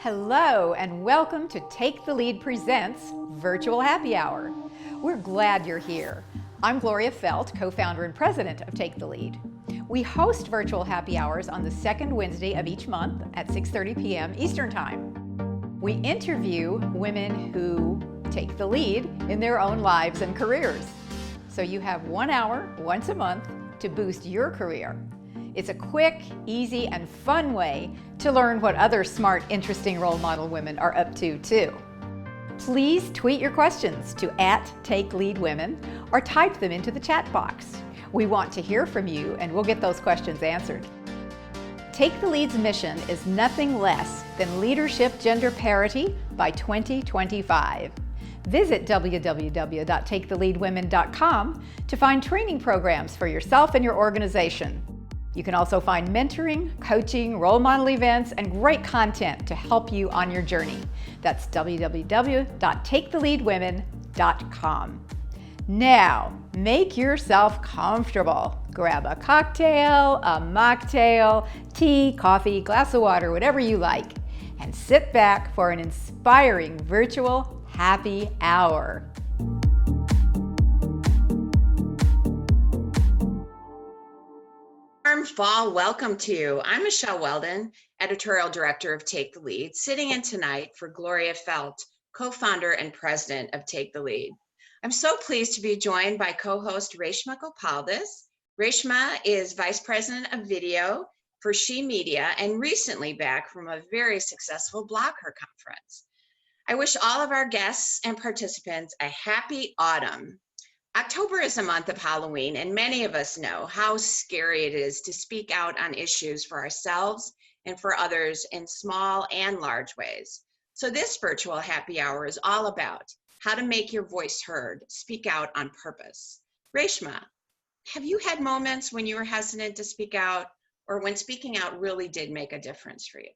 Hello and welcome to Take the Lead Presents Virtual Happy Hour. We're glad you're here. I'm Gloria Felt, co-founder and president of Take the Lead. We host virtual happy hours on the second Wednesday of each month at 6:30 p.m. Eastern Time. We interview women who take the lead in their own lives and careers. So you have 1 hour once a month to boost your career. It's a quick, easy, and fun way to learn what other smart, interesting role model women are up to too. Please tweet your questions to @TakeLeadWomen or type them into the chat box. We want to hear from you and we'll get those questions answered. Take the Lead's mission is nothing less than leadership gender parity by 2025. Visit www.taketheleadwomen.com to find training programs for yourself and your organization. You can also find mentoring, coaching, role model events, and great content to help you on your journey. That's www.taketheleadwomen.com. Now, make yourself comfortable. Grab a cocktail, a mocktail, tea, coffee, glass of water, whatever you like, and sit back for an inspiring virtual happy hour. Warm fall welcome to you. I'm Michele Weldon, editorial director of Take the Lead, sitting in tonight for Gloria Felt, co-founder and president of Take the Lead. I'm so pleased to be joined by co-host Reshma Gopaldis. Reshma is vice president of video for She Media and recently back from a very successful Blocker conference. I wish all of our guests and participants a happy autumn. October is a month of Halloween, and many of us know how scary it is to speak out on issues for ourselves and for others in small and large ways. So this virtual happy hour is all about how to make your voice heard, speak out on purpose. Reshma, have you had moments when you were hesitant to speak out or when speaking out really did make a difference for you?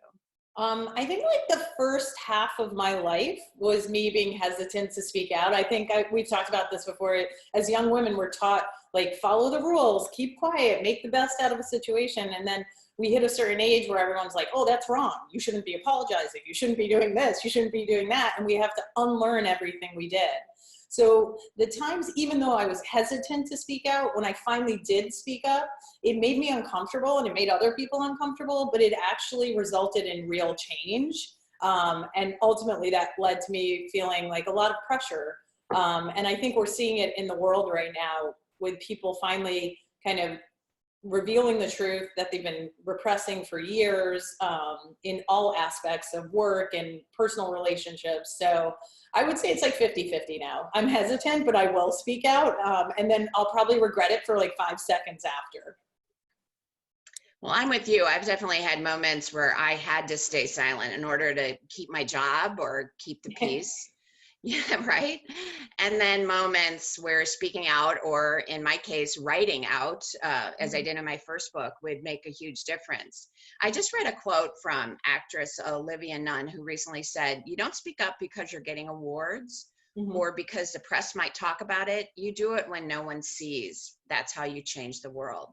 I think like the first half of my life was me being hesitant to speak out. I think we've talked about this before. As young women, we're taught like follow the rules, keep quiet, make the best out of a situation. And then we hit a certain age where everyone's like, oh, that's wrong. You shouldn't be apologizing. You shouldn't be doing this. You shouldn't be doing that. And we have to unlearn everything we did. So the times, even though I was hesitant to speak out, when I finally did speak up, it made me uncomfortable and it made other people uncomfortable, but it actually resulted in real change. And ultimately that led to me feeling like a lot of pressure. And I think we're seeing it in the world right now with people finally kind of revealing the truth that they've been repressing for years in all aspects of work and personal relationships. So I would say it's like 50-50 now. I'm hesitant, but I will speak out. And then I'll probably regret it for like 5 seconds after. Well, I'm with you. I've definitely had moments where I had to stay silent in order to keep my job or keep the peace. Yeah, right. And then moments where speaking out, or in my case, writing out, as I did in my first book, would make a huge difference. I just read a quote from actress Olivia Nunn, who recently said, you don't speak up because you're getting awards or because the press might talk about it. You do it when no one sees. That's how you change the world.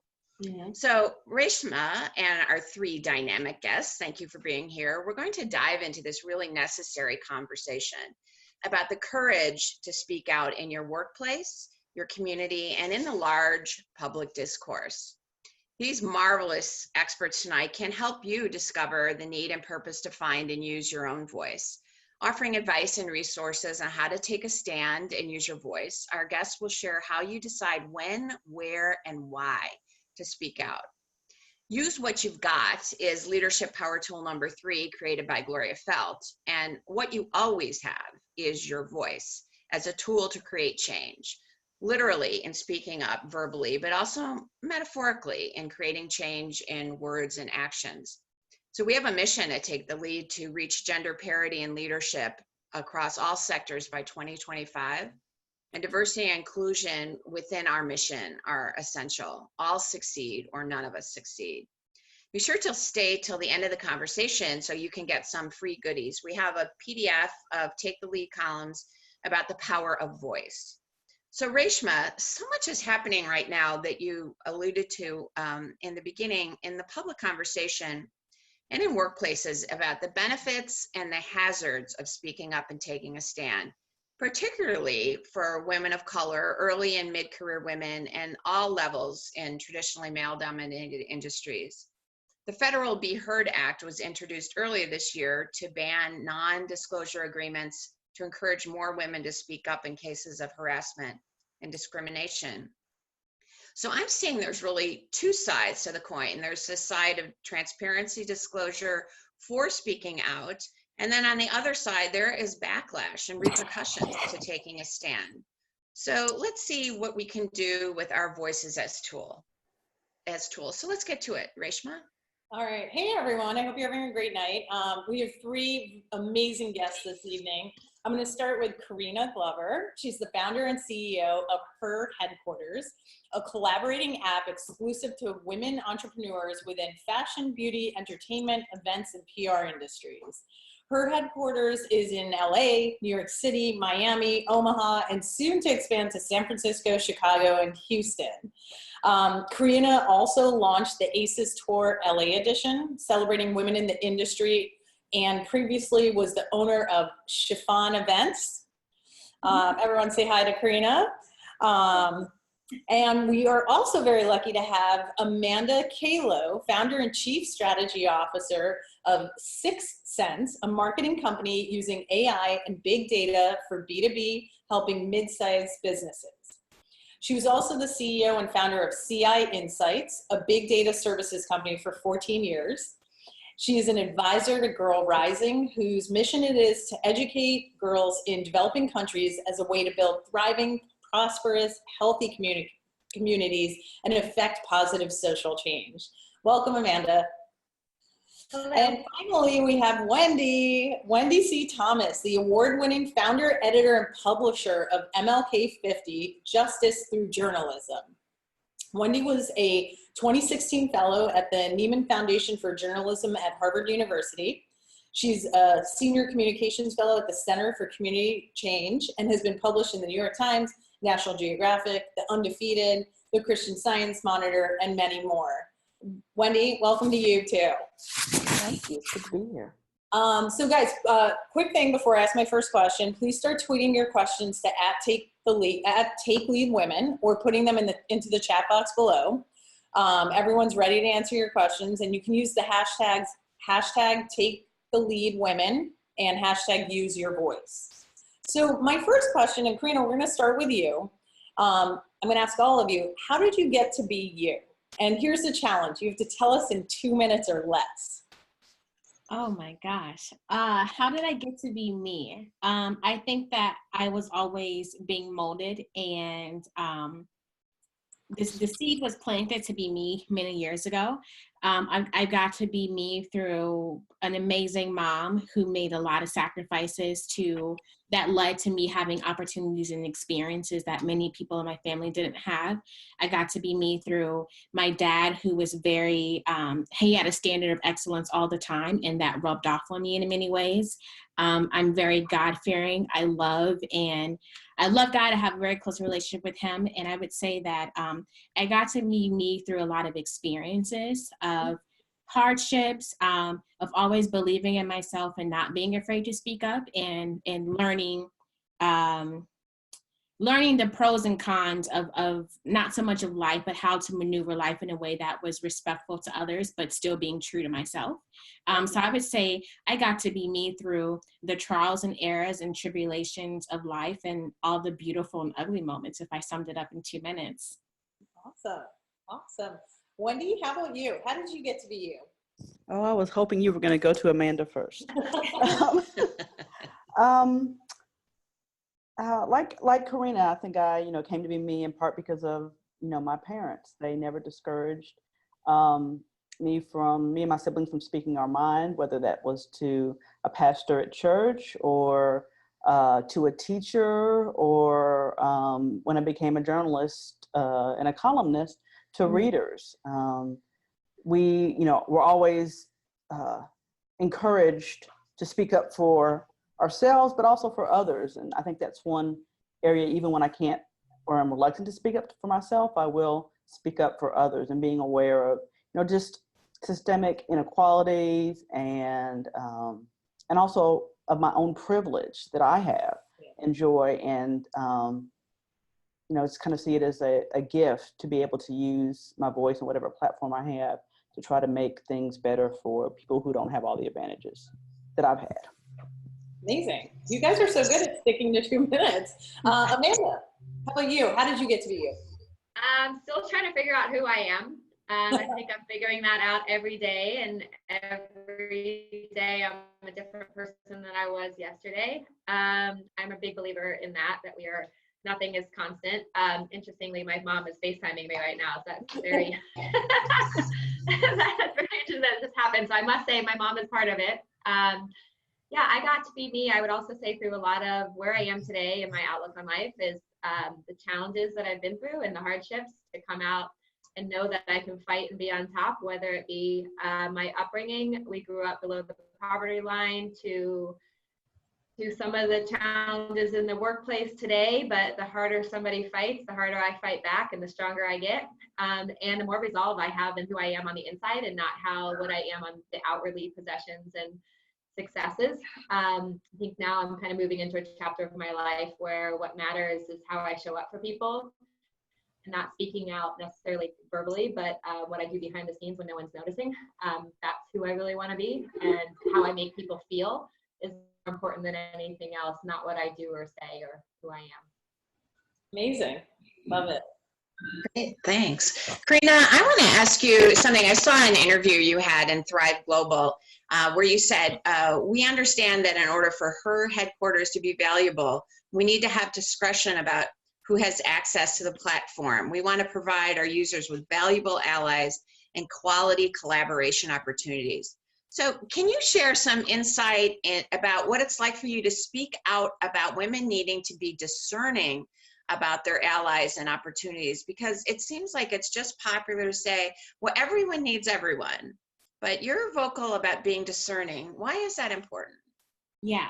So Reshma and our 3 dynamic guests, thank you for being here. We're going to dive into this really necessary conversation about the courage to speak out in your workplace, your community, and in the large public discourse. These marvelous experts tonight can help you discover the need and purpose to find and use your own voice. Offering advice and resources on how to take a stand and use your voice, our guests will share how you decide when, where, and why to speak out. Use What You've Got is leadership power tool number 3, created by Gloria Felt. And what you always have is your voice as a tool to create change, literally in speaking up verbally, but also metaphorically in creating change in words and actions. So we have a mission to Take the Lead to reach gender parity in leadership across all sectors by 2025. And diversity and inclusion within our mission are essential. All succeed or none of us succeed. Be sure to stay till the end of the conversation so you can get some free goodies. We have a PDF of Take the Lead columns about the power of voice. So Reshma, so much is happening right now that you alluded to in the beginning in the public conversation and in workplaces about the benefits and the hazards of speaking up and taking a stand, particularly for women of color, early and mid-career women, and all levels in traditionally male-dominated industries. The Federal Be Heard Act was introduced earlier this year to ban non-disclosure agreements to encourage more women to speak up in cases of harassment and discrimination. So I'm seeing there's really two sides to the coin. There's the side of transparency, disclosure for speaking out. And then on the other side, there is backlash and repercussions to taking a stand. So let's see what we can do with our voices as tools. So let's get to it. Reshma? All right. Hey, everyone. I hope you're having a great night. We have three amazing guests this evening. I'm going to start with Carina Glover. She's the founder and CEO of HerHeadquarters, a collaborating app exclusive to women entrepreneurs within fashion, beauty, entertainment, events, and PR industries. HerHeadquarters is in LA, New York City, Miami, Omaha, and soon to expand to San Francisco, Chicago, and Houston. Carina also launched the ACES Tour LA edition, celebrating women in the industry, and previously was the owner of Chiffon Events. Everyone say hi to Carina. And we are also very lucky to have Amanda Kahlow, founder and chief strategy officer of 6 Sense, a marketing company using AI and big data for B2B, helping mid-sized businesses. She was also the CEO and founder of CI Insights, a big data services company, for 14 years. She is an advisor to Girl Rising, whose mission it is to educate girls in developing countries as a way to build thriving, prosperous, healthy communities and affect positive social change. Welcome, Amanda. Hello. And finally, we have Wendi C. Thomas, the award-winning founder, editor, and publisher of MLK 50, Justice Through Journalism. Wendi was a 2016 fellow at the Nieman Foundation for Journalism at Harvard University. She's a senior communications fellow at the Center for Community Change and has been published in the New York Times, National Geographic, The Undefeated, The Christian Science Monitor, and many more. Wendi, welcome to you too. Thank you. It's good to be here. So guys, quick thing before I ask my first question, please start tweeting your questions to @TakeLeadWomen or putting them into the chat box below. Everyone's ready to answer your questions, and you can use the hashtags #TakeTheLeadWomen and #UseYourVoice. So my first question, and Carina, we're going to start with you. I'm going to ask all of you, how did you get to be you? And here's the challenge. You have to tell us in 2 minutes or less. Oh my gosh. How did I get to be me? I think that I was always being molded, and the seed was planted to be me many years ago. I got to be me through an amazing mom who made a lot of sacrifices that led to me having opportunities and experiences that many people in my family didn't have. I got to be me through my dad, who was very, he had a standard of excellence all the time, and that rubbed off on me in many ways. I'm very God-fearing. I love God. I have a very close relationship with him. And I would say that I got to be me through a lot of experiences of hardships, of always believing in myself and not being afraid to speak up, and learning the pros and cons of not so much of life, but how to maneuver life in a way that was respectful to others, but still being true to myself. So I would say I got to be me through the trials and errors and tribulations of life and all the beautiful and ugly moments, if I summed it up in 2 minutes. Awesome. Wendi, how about you? How did you get to be you? Oh, I was hoping you were going to go to Amanda first. Like Carina, I think I, came to be me in part because of, my parents. They never discouraged me and my siblings from speaking our mind, whether that was to a pastor at church or to a teacher, or when I became a journalist and a columnist, to readers. We're always encouraged to speak up for ourselves, but also for others. And I think that's one area, even when I can't, or I'm reluctant to speak up for myself, I will speak up for others, and being aware of, just systemic inequalities and also of my own privilege that I have, enjoy, and you know, it's kind of see it as a gift to be able to use my voice and whatever platform I have to try to make things better for people who don't have all the advantages that I've had. Amazing. You guys are so good at sticking to 2 minutes. Amanda, how about you? How did you get to be you? I'm still trying to figure out who I am. I think I'm figuring that out every day, and every day I'm a different person than I was yesterday. I'm a big believer in that nothing is constant. Interestingly, my mom is FaceTiming me right now, so that's very, that's very interesting that this happened. So I must say my mom is part of it. Yeah, I got to be me. I would also say through a lot of where I am today and my outlook on life is the challenges that I've been through and the hardships, to come out and know that I can fight and be on top, whether it be my upbringing. We grew up below the poverty line, to some of the challenges in the workplace today, but the harder somebody fights, the harder I fight back and the stronger I get. And the more resolve I have in who I am on the inside, and not what I am on the outwardly possessions and successes. I think now I'm kind of moving into a chapter of my life where what matters is how I show up for people, and not speaking out necessarily verbally, but what I do behind the scenes when no one's noticing. That's who I really want to be, and how I make people feel is more important than anything else, not what I do or say or who I am. Amazing. Love it. Great, thanks. Carina, I want to ask you something. I saw an interview you had in Thrive Global where you said, we understand that in order for her headquarters to be valuable, we need to have discretion about who has access to the platform. We want to provide our users with valuable allies and quality collaboration opportunities. So can you share some insight about what it's like for you to speak out about women needing to be discerning about their allies and opportunities? Because it seems like it's just popular to say, well, everyone needs everyone, but you're vocal about being discerning. Why is that important? Yeah,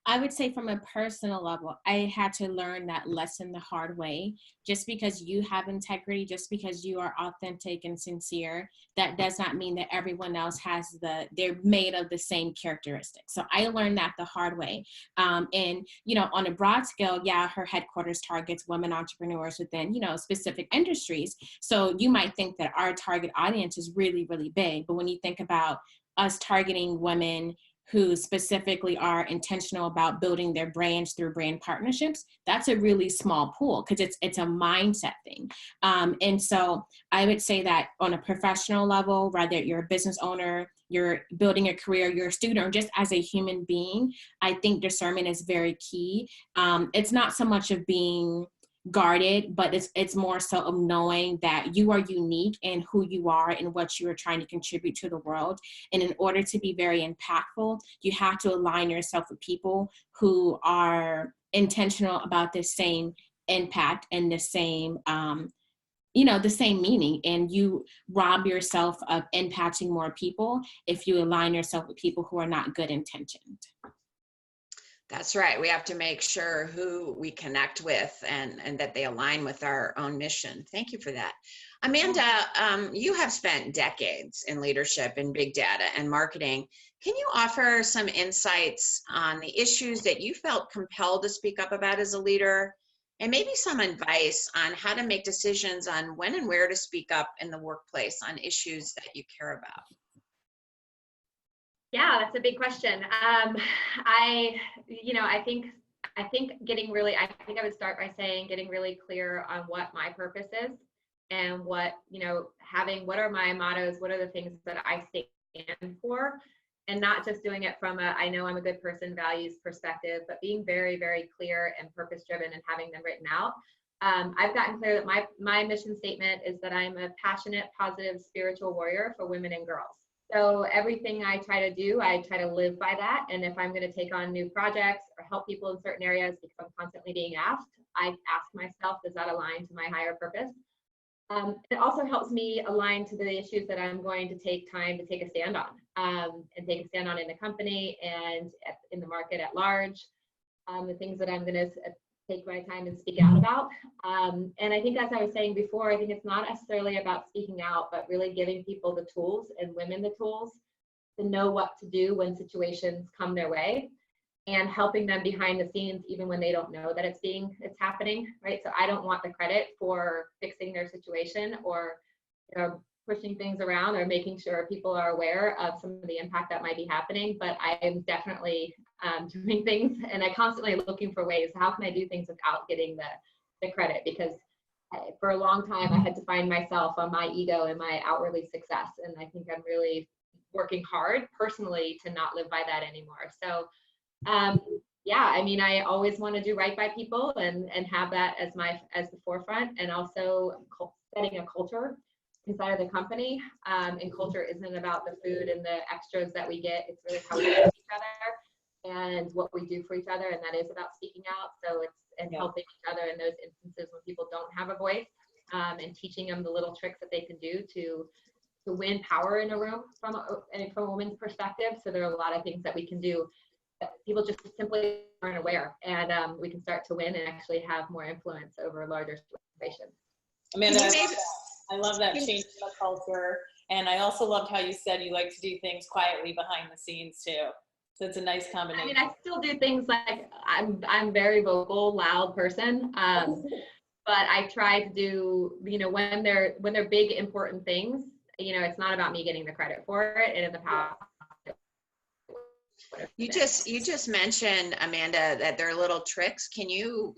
I would say from a personal level, I had to learn that lesson the hard way. Just because you have integrity, just because you are authentic and sincere, that does not mean that everyone else has they're made of the same characteristics. So I learned that the hard way. And, you know, on a broad scale, yeah, her headquarters targets women entrepreneurs within, you know, specific industries. So you might think that our target audience is really, really big. But when you think about us targeting women who specifically are intentional about building their brands through brand partnerships, that's a really small pool, because it's a mindset thing. And so I would say that on a professional level, whether you're a business owner, you're building a career, you're a student, or just as a human being, I think discernment is very key. It's not so much of being guarded, but it's more so of knowing that you are unique in who you are and what you are trying to contribute to the world. And in order to be very impactful, you have to align yourself with people who are intentional about the same impact and the same you know, the same meaning. And you rob yourself of impacting more people if you align yourself with people who are not good intentioned. That's right. We have to make sure who we connect with and that they align with our own mission. Thank you for that. Amanda, you have spent decades in leadership in big data and marketing. Can you offer some insights on the issues that you felt compelled to speak up about as a leader, and maybe some advice on how to make decisions on when and where to speak up in the workplace on issues that you care about? Yeah, that's a big question. I think I would start by saying getting really clear on what my purpose is, and what are my mottos, what are the things that I stand for, and not just doing it from I know I'm a good person values perspective, but being very, very clear and purpose driven and having them written out. I've gotten clear that my mission statement is that I'm a passionate, positive, spiritual warrior for women and girls. So everything I try to do, I try to live by that. And if I'm going to take on new projects or help people in certain areas, because I'm constantly being asked, I ask myself, does that align to my higher purpose? It also helps me align to the issues that I'm going to take time to take a stand on, and take a stand on in the company and in the market at large. The things that I'm going to take my time and speak out about. And I think, as I was saying before, I think it's not necessarily about speaking out, but really giving people the tools and women the tools to know what to do when situations come their way, and helping them behind the scenes even when they don't know that it's happening, right? So I don't want the credit for fixing their situation or, you know, pushing things around or making sure people are aware of some of the impact that might be happening, but I am definitely doing things, and I constantly looking for ways, how can I do things without getting the credit? Because for a long time I had to find myself on my ego and my outwardly success, and I think I'm really working hard personally to not live by that anymore. So yeah, I mean, I always want to do right by people and have that as the forefront, and also setting a culture inside of the company. And culture isn't about the food and the extras that we get. It's really how we treat each other and what we do for each other, and that is about speaking out. So it's helping each other in those instances when people don't have a voice, and teaching them the little tricks that they can do to win power in a room from a woman's perspective. So there are a lot of things that we can do that people just simply aren't aware, and we can start to win and actually have more influence over larger situations. Amanda, I love that change in the culture. And I also loved how you said you like to do things quietly behind the scenes too. So it's a nice combination. I mean, I still do things like I'm very vocal, loud person. But I try to do, you know, when they're big, important things, you know, it's not about me getting the credit for it. And in the past, you just mentioned, Amanda, that there are little tricks. Can you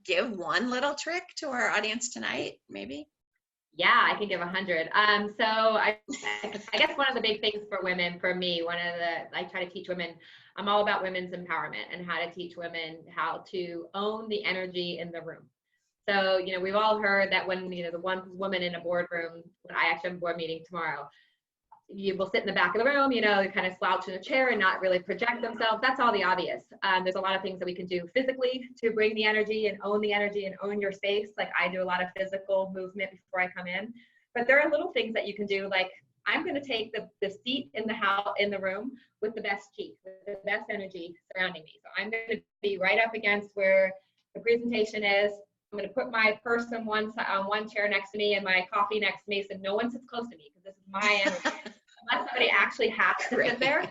give one little trick to our audience tonight, maybe? Yeah, I can give 100. So I guess one of the big things for women, for me, I try to teach women, I'm all about women's empowerment and how to teach women how to own the energy in the room. So, you know, we've all heard that when, you know, the one woman in a boardroom, when I actually have a board meeting tomorrow, you will sit in the back of the room, you know, kind of slouch in a chair and not really project themselves. That's all the obvious. There's a lot of things that we can do physically to bring the energy and own your space. Like I do a lot of physical movement before I come in, but there are little things that you can do. Like I'm going to take the seat in the room with the best cheek, with the best energy surrounding me. So I'm going to be right up against where the presentation is. I'm going to put my purse on one chair next to me and my coffee next to me, so no one sits close to me, because this is my energy. Unless somebody actually has to sit there,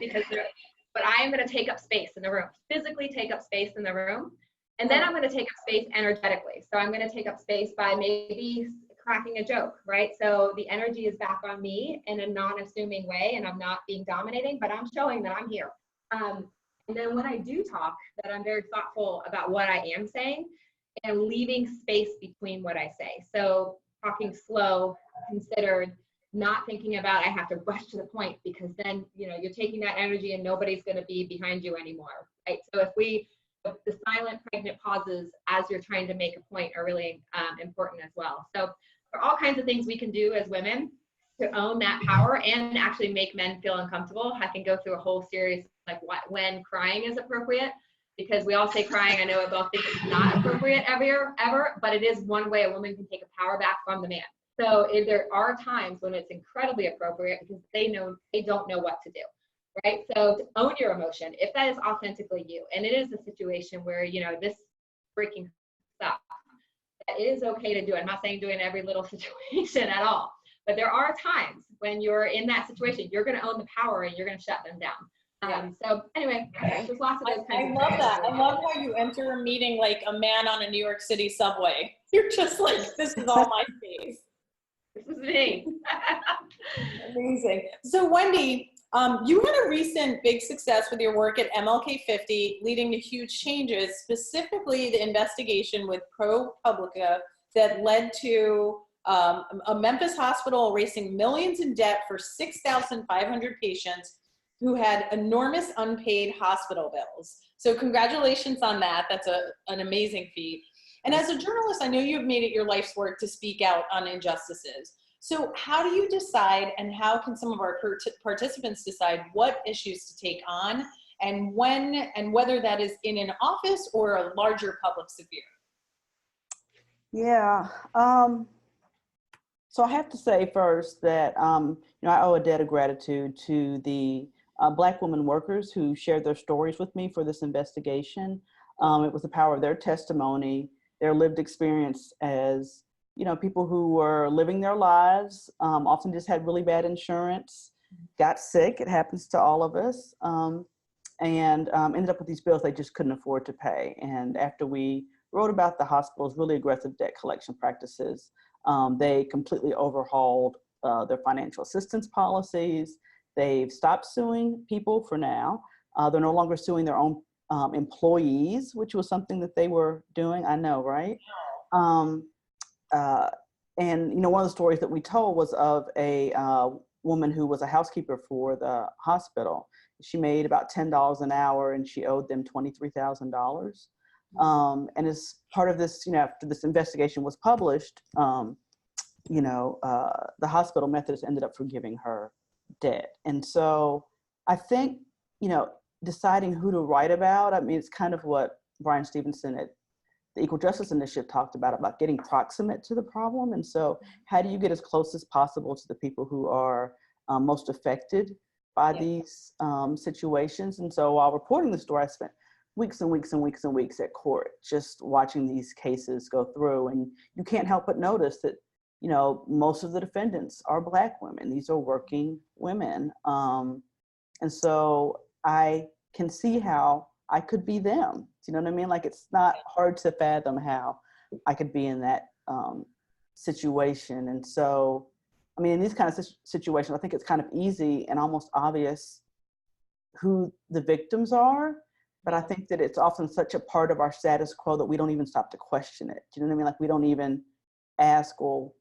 but I am going to take up space in the room, physically take up space in the room. And then I'm going to take up space energetically. So I'm going to take up space by maybe cracking a joke, right? So the energy is back on me in a non-assuming way, and I'm not being dominating, but I'm showing that I'm here. And then when I do talk, that I'm very thoughtful about what I am saying and leaving space between what I say. So talking slow, considered, not thinking about I have to rush to the point, because then, you know, you're taking that energy and nobody's going to be behind you anymore, right? So if the silent pregnant pauses as you're trying to make a point are really important as well. So there are all kinds of things we can do as women to own that power and actually make men feel uncomfortable. I can go through a whole series like when crying is appropriate, because we all say crying. I know we both think it's not appropriate ever, but it is one way a woman can take a power back from the man. So there are times when it's incredibly appropriate, because they don't know what to do, right? So to own your emotion, if that is authentically you, and it is a situation where, you know, this freaking stuff, that is okay to do. I'm not saying do it in every little situation at all, but there are times when you're in that situation, you're going to own the power and you're going to shut them down. So anyway, there's lots of those kinds of love that. I love how you enter a meeting like a man on a New York City subway. You're just like, this is all my space. This is me. Amazing. So Wendi, you had a recent big success with your work at MLK 50, leading to huge changes, specifically the investigation with ProPublica that led to a Memphis hospital erasing millions in debt for 6,500 patients who had enormous unpaid hospital bills. So congratulations on that. That's an amazing feat. And as a journalist, I know you've made it your life's work to speak out on injustices. So how do you decide, and how can some of our participants decide what issues to take on, and when, and whether that is in an office or a larger public sphere? Yeah. So I have to say first that, you know, I owe a debt of gratitude to the Black women workers who shared their stories with me for this investigation. It was the power of their testimony, their lived experience as, you know, people who were living their lives, often just had really bad insurance, got sick, it happens to all of us, and ended up with these bills they just couldn't afford to pay. And after we wrote about the hospital's really aggressive debt collection practices, they completely overhauled their financial assistance policies. They've stopped suing people for now. They're no longer suing their own employees, which was something that they were doing. I know, right? And, you know, one of the stories that we told was of a woman who was a housekeeper for the hospital. She made about $10 an hour and she owed them $23,000. And as part of this, you know, after this investigation was published, you know, the hospital Methodist ended up forgiving her debt. And so I think, you know, deciding who to write about, I mean, it's kind of what Brian Stevenson at the Equal Justice Initiative talked about getting proximate to the problem. And so how do you get as close as possible to the people who are most affected by these situations? And so while reporting the story, I spent weeks and weeks and weeks and weeks at court just watching these cases go through. And you can't help but notice that, you know, most of the defendants are Black women. These are working women. And so I can see how I could be them. Do you know what I mean? Like, it's not hard to fathom how I could be in that situation. And so, I mean, in these kinds of situations, I think it's kind of easy and almost obvious who the victims are. But I think that it's often such a part of our status quo that we don't even stop to question it. Do you know what I mean? Like, we don't even ask, well,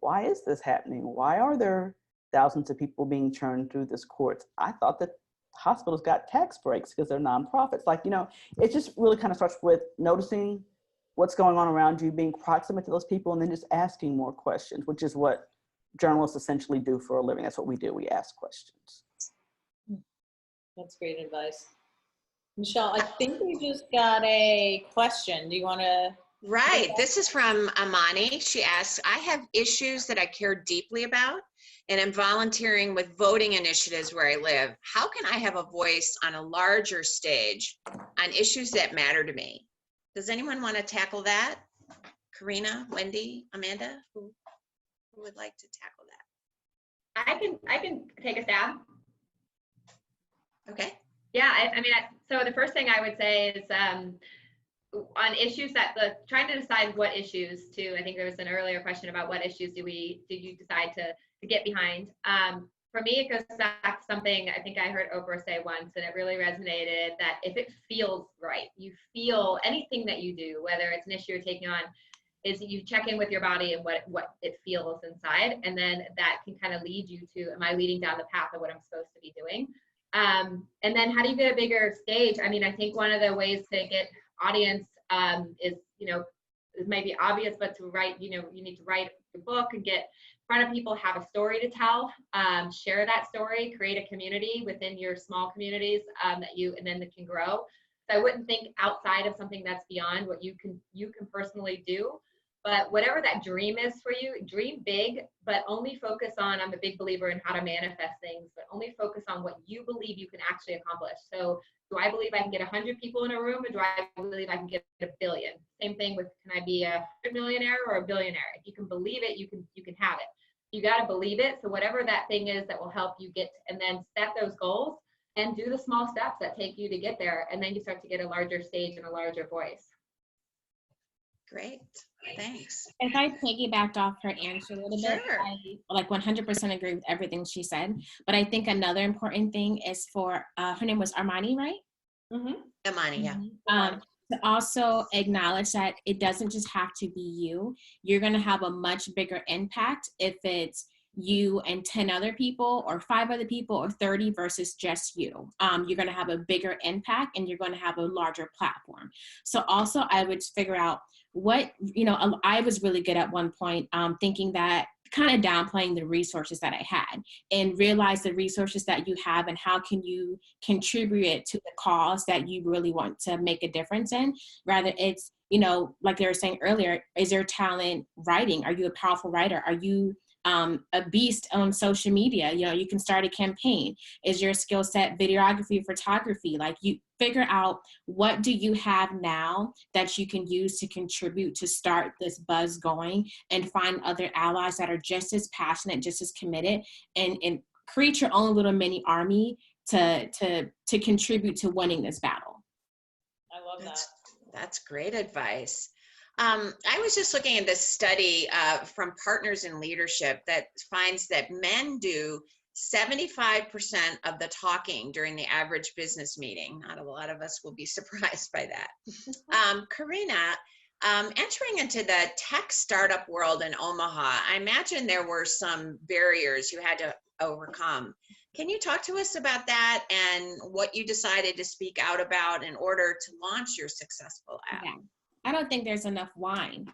why is this happening? Why are there thousands of people being churned through this court? I thought that hospitals got tax breaks because they're nonprofits. Like, you know, it just really kind of starts with noticing what's going on around you, being proximate to those people, and then just asking more questions, which is what journalists essentially do for a living. That's what we do. We ask questions. That's great advice. Michele, I think we just got a question. Do you want to? Right. This is from Amani. She asks, I have issues that I care deeply about, and I'm volunteering with voting initiatives where I live. How can I have a voice on a larger stage on issues that matter to me? Does anyone want to tackle that? Corinna, Wendi, Amanda, who would like to tackle that? I can take a stab. Okay. Yeah, I mean, so the first thing I would say is on issues that trying to decide what issues to, I think there was an earlier question about what issues did you decide to get behind. For me, it goes back to something I think I heard Oprah say once, and it really resonated, that if it feels right, you feel anything that you do, whether it's an issue you're taking on, is you check in with your body and what it feels inside, and then that can kind of lead you to, am I leading down the path of what I'm supposed to be doing? And then how do you get a bigger stage? I mean, I think one of the ways to get audience is, you know, it may be obvious, but to write, you know, you need to write the book and get in front of people, have a story to tell, share that story, create a community within your small communities and then it can grow. So I wouldn't think outside of something that's beyond what you can personally do. But whatever that dream is for you, dream big, but only focus on, I'm a big believer in how to manifest things, but only focus on what you believe you can actually accomplish. So do I believe I can get 100 people in a room, or do I believe I can get 1 billion? Same thing with, can I be a 100 millionaire or a billionaire? If you can believe it, you can have it. You got to believe it. So whatever that thing is that will help you get, and then set those goals and do the small steps that take you to get there. And then you start to get a larger stage and a larger voice. Great. Thanks. If I piggybacked off her answer a little bit, Sure. I like 100% agree with everything she said. But I think another important thing is for, her name was Armani, right? Mm-hmm. Amani, yeah. To also acknowledge that it doesn't just have to be you. You're going to have a much bigger impact if it's you and 10 other people or 5 other people or 30 versus just you. You're going to have a bigger impact and you're going to have a larger platform. So also I would figure out what, you know, I was really good at one point thinking that, kind of downplaying the resources that I had, and realize the resources that you have and how can you contribute it to the cause that you really want to make a difference in. Rather it's, you know, like they were saying earlier, is your talent writing? Are you a powerful writer? Are you a beast on social media? You know, you can start a campaign. Is your skill set videography, photography? Like, you figure out what do you have now that you can use to contribute to start this buzz going, and find other allies that are just as passionate, just as committed, and create your own little mini army to contribute to winning this battle. I love that. That's great advice. I was just looking at this study from Partners in Leadership that finds that men do 75% of the talking during the average business meeting. Not a lot of us will be surprised by that. Corinna, entering into the tech startup world in Omaha, I imagine there were some barriers you had to overcome. Can you talk to us about that and what you decided to speak out about in order to launch your successful app? Yeah. I don't think there's enough wine.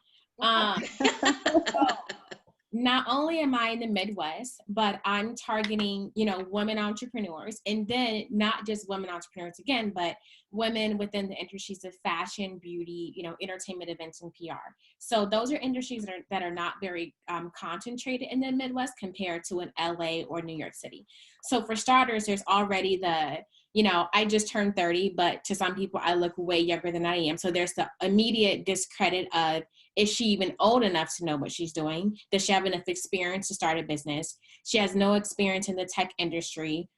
Not only am I in the Midwest, but I'm targeting, you know, women entrepreneurs, and then not just women entrepreneurs again, but women within the industries of fashion, beauty, you know, entertainment, events, and PR. So those are industries that are not very concentrated in the Midwest compared to an LA or New York City. So for starters, there's already the, you know, I just turned 30, but to some people I look way younger than I am. So there's the immediate discredit of, is she even old enough to know what she's doing? Does she have enough experience to start a business? She has no experience in the tech industry.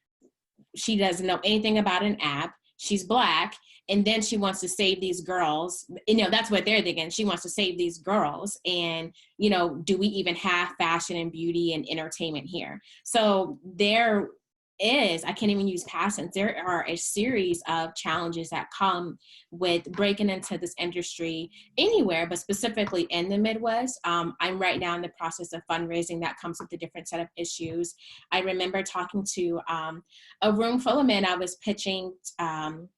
She doesn't know anything about an app. She's Black. And then she wants to save these girls. You know, that's what they're thinking. She wants to save these girls. And, you know, do we even have fashion and beauty and entertainment here? So there is, I can't even use past tense, there are a series of challenges that come with breaking into this industry anywhere, but specifically in the Midwest. I'm right now in the process of fundraising that comes with a different set of issues. I remember talking to a room full of men. I was pitching, I'm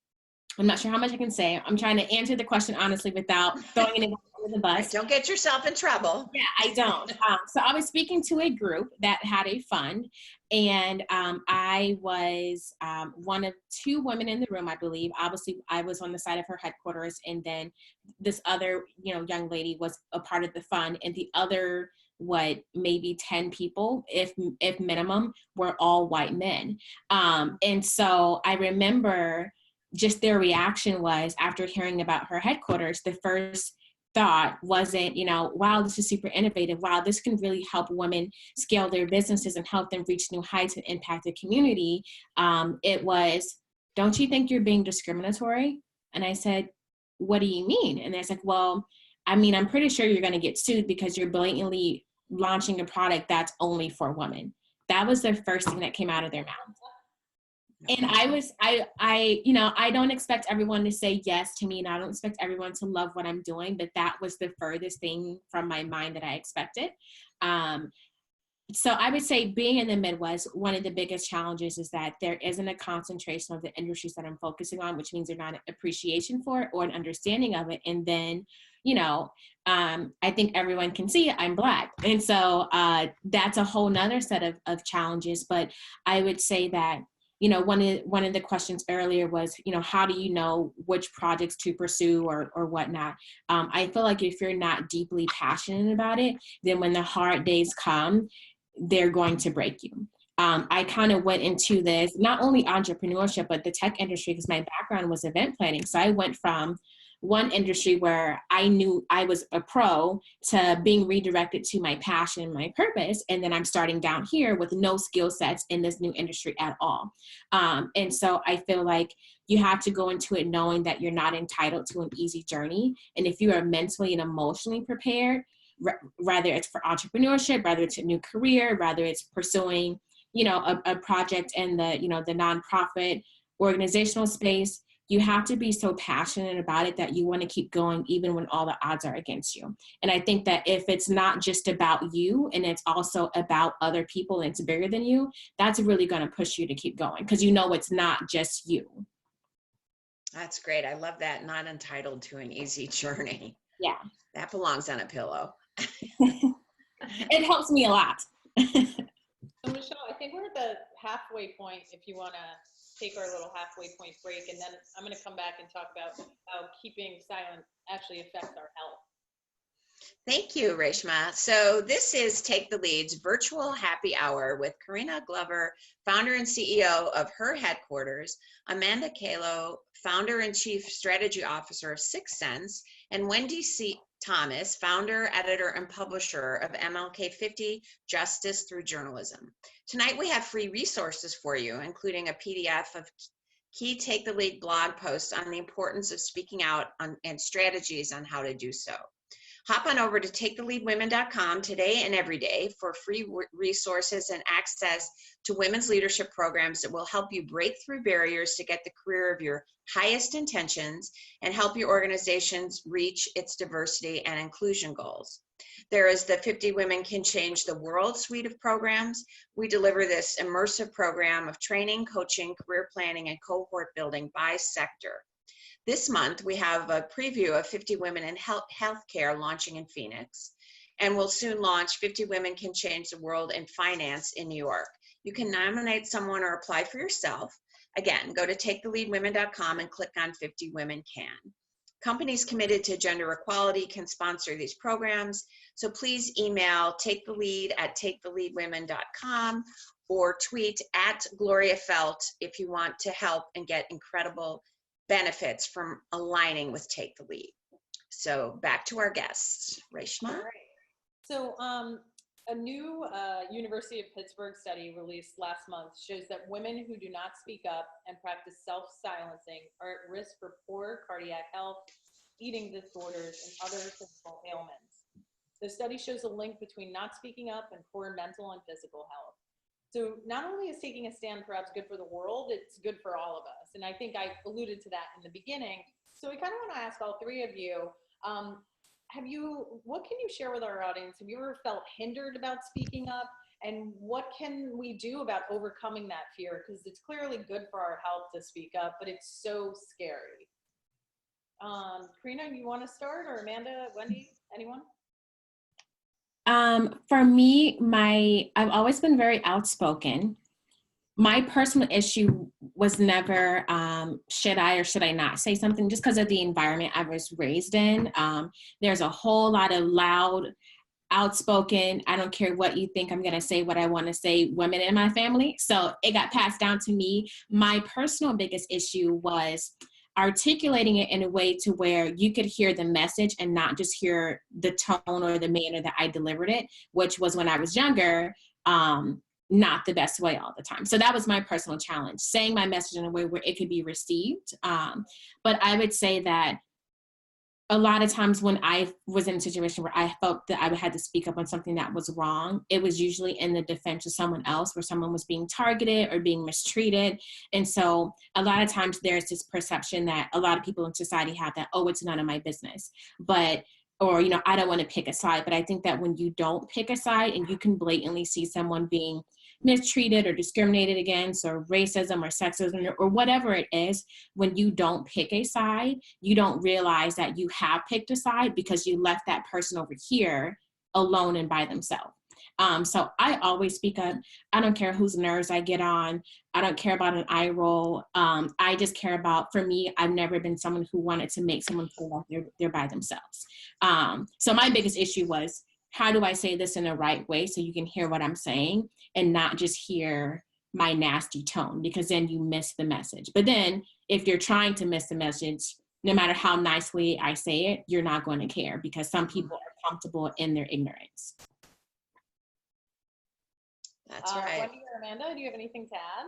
not sure how much I can say. I'm trying to answer the question honestly without throwing anyone under the bus. Don't get yourself in trouble. Yeah, I don't. So I was speaking to a group that had a fund, and I was one of two women in the room, I believe. Obviously, I was on the side of HerHeadquarters, and then this other, you know, young lady was a part of the fund, and the other, maybe 10 people, if minimum, were all white men. And so I remember just their reaction was, after hearing about HerHeadquarters, the first thought wasn't, you know, wow, this is super innovative. Wow, this can really help women scale their businesses and help them reach new heights and impact the community. It was, don't you think you're being discriminatory? And I said, what do you mean? And they're like, well, I mean, I'm pretty sure you're going to get sued because you're blatantly launching a product that's only for women. That was the first thing that came out of their mouth. And I, you know, I don't expect everyone to say yes to me, and I don't expect everyone to love what I'm doing, but that was the furthest thing from my mind that I expected. So I would say, being in the Midwest, one of the biggest challenges is that there isn't a concentration of the industries that I'm focusing on, which means there's not an appreciation for it or an understanding of it. And then, you know, I think everyone can see I'm Black. And so that's a whole nother set of challenges. But I would say that, you know, one of the questions earlier was, you know, how do you know which projects to pursue or whatnot? I feel like if you're not deeply passionate about it, then when the hard days come, they're going to break you. I kind of went into this, not only entrepreneurship, but the tech industry, because my background was event planning. So I went from one industry where I knew I was a pro to being redirected to my passion and my purpose. And then I'm starting down here with no skill sets in this new industry at all. And so I feel like you have to go into it knowing that you're not entitled to an easy journey. And if you are mentally and emotionally prepared, whether it's for entrepreneurship, whether it's a new career, whether it's pursuing, you know, a project in the, you know, the nonprofit organizational space, you have to be so passionate about it that you want to keep going even when all the odds are against you. And I think that if it's not just about you and it's also about other people and it's bigger than you, that's really going to push you to keep going, because you know it's not just you. That's great. I love that. Not entitled to an easy journey. Yeah. That belongs on a pillow. It helps me a lot. So Michele, I think we're at the halfway point, if you want to take our little halfway point break, and then I'm going to come back and talk about how keeping silent actually affects our health. Thank you, Reshma. So this is Take the Lead's virtual happy hour with Carina Glover, founder and CEO of HerHeadquarters, Amanda Kahlow, founder and chief strategy officer of Sixth Sense, and Wendi C. Thomas, founder, editor, and publisher of MLK 50, Justice Through Journalism. Tonight we have free resources for you, including a PDF of key Take the Lead blog posts on the importance of speaking out and strategies on how to do so. Hop on over to taketheleadwomen.com today and every day for free resources and access to women's leadership programs that will help you break through barriers to get the career of your highest intentions and help your organizations reach its diversity and inclusion goals. There is the 50 Women Can Change the World suite of programs. We deliver this immersive program of training, coaching, career planning, and cohort building by sector. This month, we have a preview of 50 Women in Healthcare launching in Phoenix, and we'll soon launch 50 Women Can Change the World in Finance in New York. You can nominate someone or apply for yourself. Again, go to taketheleadwomen.com and click on 50 Women Can. Companies committed to gender equality can sponsor these programs, so please email takethelead@taketheleadwomen.com or tweet @GloriaFelt if you want to help and get incredible benefits from aligning with Take the Lead. So back to our guests. Reshma? All right. So a new University of Pittsburgh study released last month shows that women who do not speak up and practice self-silencing are at risk for poor cardiac health, eating disorders, and other physical ailments. The study shows a link between not speaking up and poor mental and physical health. So not only is taking a stand perhaps good for the world, it's good for all of us. And I think I alluded to that in the beginning. So we kind of want to ask all three of you, what can you share with our audience? Have you ever felt hindered about speaking up? And what can we do about overcoming that fear? Because it's clearly good for our health to speak up, but it's so scary. Carina, you want to start, or Amanda, Wendi, anyone? For me, I've always been very outspoken. My personal issue was never, should I or should I not say something, just because of the environment I was raised in. There's a whole lot of loud, outspoken, I don't care what you think, I'm gonna say what I wanna say, women in my family. So it got passed down to me. My personal biggest issue was articulating it in a way to where you could hear the message and not just hear the tone or the manner that I delivered it, which was when I was younger, not the best way all the time. So that was my personal challenge, saying my message in a way where it could be received. But I would say that a lot of times when I was in a situation where I felt that I had to speak up on something that was wrong, it was usually in the defense of someone else, where someone was being targeted or being mistreated. And so a lot of times there's this perception that a lot of people in society have that, oh, it's none of my business. Or, I don't want to pick a side. But I think that when you don't pick a side and you can blatantly see someone being mistreated or discriminated against, or racism or sexism or whatever it is, when you don't pick a side, you don't realize that you have picked a side because you left that person over here alone and by themselves. So I always speak up. I don't care whose nerves I get on. I don't care about an eye roll. I just care about, for me, I've never been someone who wanted to make someone feel like they're by themselves. So my biggest issue was, how do I say this in the right way so you can hear what I'm saying and not just hear my nasty tone, because then you miss the message. But then if you're trying to miss the message, no matter how nicely I say it, you're not going to care, because some people are comfortable in their ignorance. That's right. Wendi or Amanda, do you have anything to add?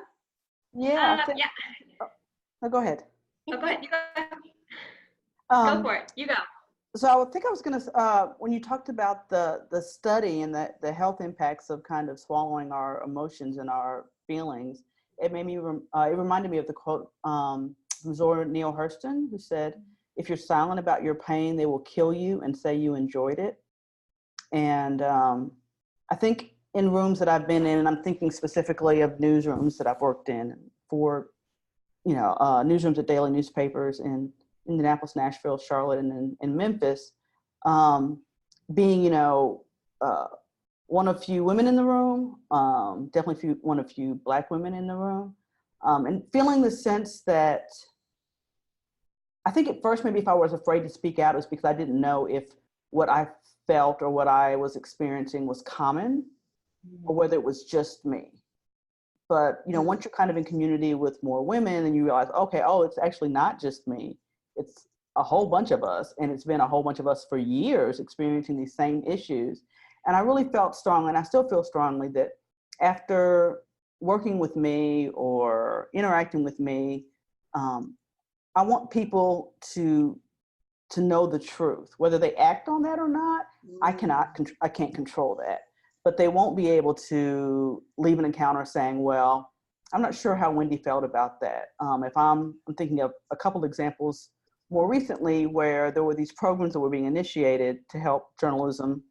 Yeah. Yeah. Oh, go ahead. Oh, go ahead. You go. Go for it. You go. So I think I was going to, when you talked about the study and the health impacts of kind of swallowing our emotions and our feelings, it made me, it reminded me of the quote from Zora Neale Hurston, who said, if you're silent about your pain, they will kill you and say you enjoyed it. And I think in rooms that I've been in, and I'm thinking specifically of newsrooms that I've worked in for, newsrooms at daily newspapers in Indianapolis, Nashville, Charlotte, and Memphis, being, one of few women in the room, definitely one of few Black women in the room, and feeling the sense that, I think at first maybe if I was afraid to speak out, it was because I didn't know if what I felt or what I was experiencing was common, or whether it was just me. But, you know, once you're kind of in community with more women and you realize, okay, oh, it's actually not just me. It's a whole bunch of us. And it's been a whole bunch of us for years experiencing these same issues. And I really felt strongly, and I still feel strongly, that after working with me or interacting with me, I want people to know the truth. Whether they act on that or not, I can't control that. But they won't be able to leave an encounter saying, well, I'm not sure how Wendi felt about that. If I'm thinking of a couple examples more recently where there were these programs that were being initiated to help journalism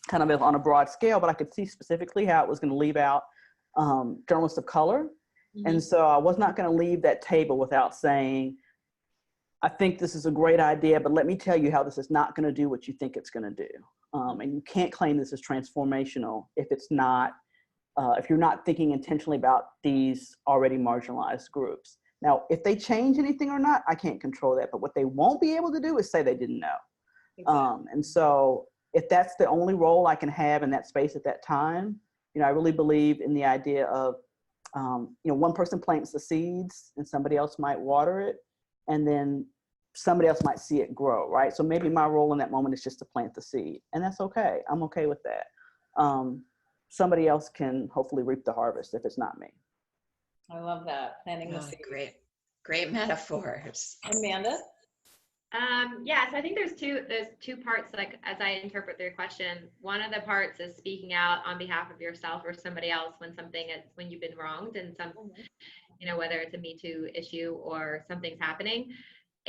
kind of on a broad scale, but I could see specifically how it was going to leave out journalists of color. And so I was not going to leave that table without saying, I think this is a great idea, but let me tell you how this is not going to do what you think it's going to do. And you can't claim this is transformational if it's not, if you're not thinking intentionally about these already marginalized groups. Now, if they change anything or not, I can't control that. But what they won't be able to do is say they didn't know. Exactly. And so if that's the only role I can have in that space at that time, you know, I really believe in the idea of, you know, one person plants the seeds and somebody else might water it, and then somebody else might see it grow, right? So maybe my role in that moment is just to plant the seed, and that's okay. I'm okay with that. Somebody else can hopefully reap the harvest if it's not me. I love that, planting the seed. Great metaphors. Amanda? Yeah, so I think there's two parts, like, as I interpret your question. One of the parts is speaking out on behalf of yourself or somebody else when you've been wronged, and you know, whether it's a Me Too issue or something's happening.